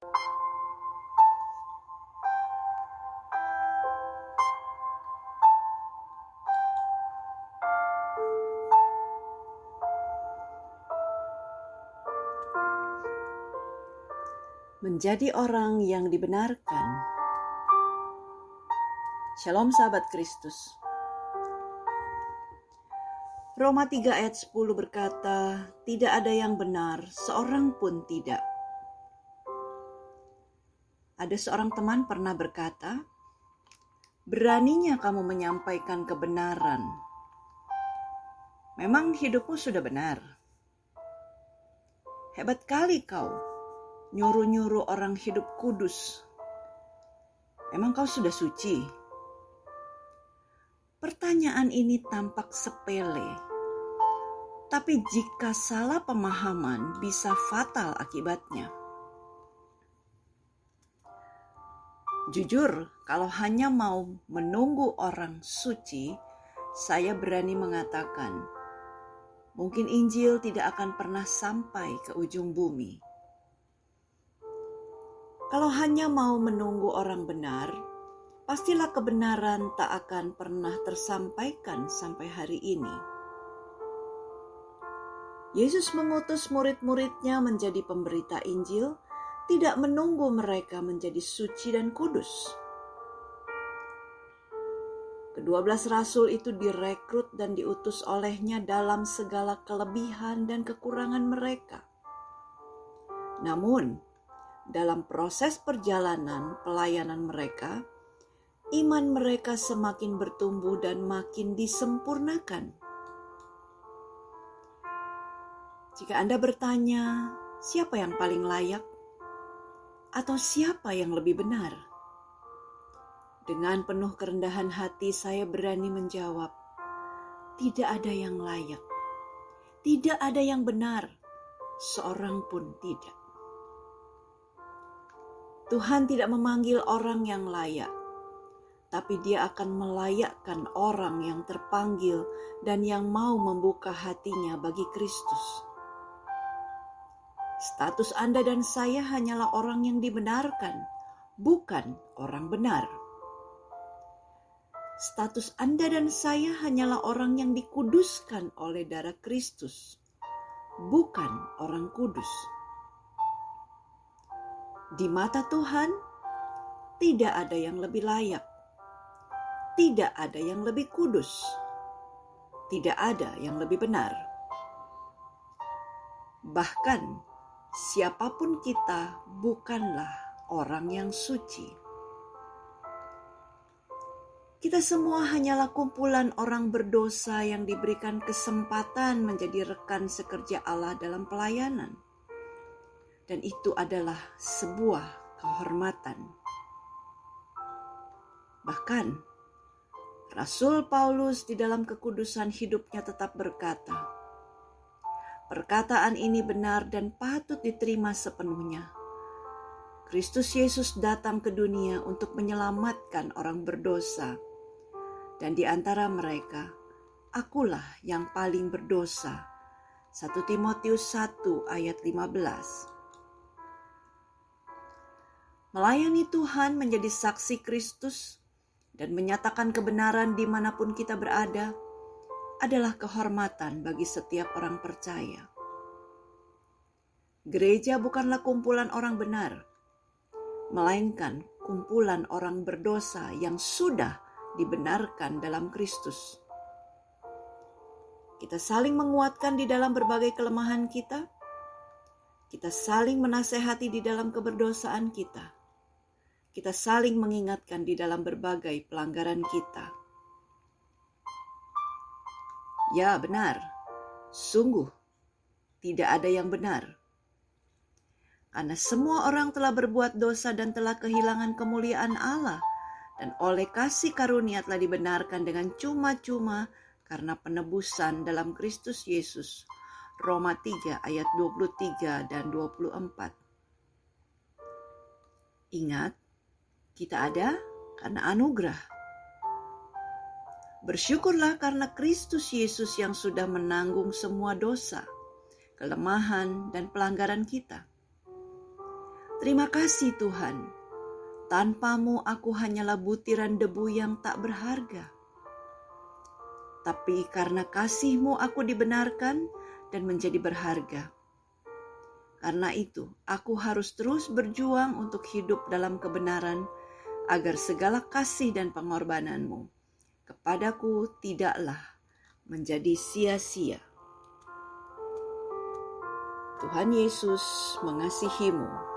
Menjadi orang yang dibenarkan. Shalom sahabat Kristus. Roma 3 ayat 10 berkata, tidak ada yang benar, seorang pun tidak. Ada seorang teman pernah berkata, beraninya kamu menyampaikan kebenaran. Memang hidupmu sudah benar. Hebat kali kau, nyuruh-nyuruh orang hidup kudus. Memang kau sudah suci? Pertanyaan ini tampak sepele, tapi jika salah pemahaman bisa fatal akibatnya. Jujur, kalau hanya mau menunggu orang suci, saya berani mengatakan, mungkin Injil tidak akan pernah sampai ke ujung bumi. Kalau hanya mau menunggu orang benar, pastilah kebenaran tak akan pernah tersampaikan sampai hari ini. Yesus mengutus murid-muridnya menjadi pemberita Injil, tidak menunggu mereka menjadi suci dan kudus. Ke-12 rasul itu direkrut dan diutus olehnya dalam segala kelebihan dan kekurangan mereka. Namun, dalam proses perjalanan pelayanan mereka, iman mereka semakin bertumbuh dan makin disempurnakan. Jika Anda bertanya, siapa yang paling layak? Atau siapa yang lebih benar? Dengan penuh kerendahan hati saya berani menjawab, tidak ada yang layak. Tidak ada yang benar, seorang pun tidak. Tuhan tidak memanggil orang yang layak, tapi Dia akan melayakkan orang yang terpanggil dan yang mau membuka hatinya bagi Kristus. Status Anda dan saya hanyalah orang yang dibenarkan, bukan orang benar. Status Anda dan saya hanyalah orang yang dikuduskan oleh darah Kristus, bukan orang kudus. Di mata Tuhan, tidak ada yang lebih layak. Tidak ada yang lebih kudus. Tidak ada yang lebih benar. Bahkan, siapapun kita bukanlah orang yang suci. Kita semua hanyalah kumpulan orang berdosa yang diberikan kesempatan menjadi rekan sekerja Allah dalam pelayanan. Dan itu adalah sebuah kehormatan. Bahkan, Rasul Paulus di dalam kekudusan hidupnya tetap berkata, perkataan ini benar dan patut diterima sepenuhnya. Kristus Yesus datang ke dunia untuk menyelamatkan orang berdosa. Dan di antara mereka, akulah yang paling berdosa. 1 Timotius 1 ayat 15. Melayani Tuhan menjadi saksi Kristus dan menyatakan kebenaran dimanapun kita berada adalah kehormatan bagi setiap orang percaya. Gereja bukanlah kumpulan orang benar, melainkan kumpulan orang berdosa yang sudah dibenarkan dalam Kristus. Kita saling menguatkan di dalam berbagai kelemahan kita. Kita saling menasehati di dalam keberdosaan kita. Kita saling mengingatkan di dalam berbagai pelanggaran kita. Ya, benar. Sungguh, tidak ada yang benar. Karena semua orang telah berbuat dosa dan telah kehilangan kemuliaan Allah, dan oleh kasih karunia telah dibenarkan dengan cuma-cuma karena penebusan dalam Kristus Yesus. Roma 3 ayat 23 dan 24. Ingat, kita ada karena anugerah. Bersyukurlah karena Kristus Yesus yang sudah menanggung semua dosa, kelemahan, dan pelanggaran kita. Terima kasih Tuhan, tanpamu aku hanyalah butiran debu yang tak berharga. Tapi karena kasih-Mu aku dibenarkan dan menjadi berharga. Karena itu, aku harus terus berjuang untuk hidup dalam kebenaran, agar segala kasih dan pengorbanan-Mu kepadaku tidaklah menjadi sia-sia. Tuhan Yesus mengasihi-Mu.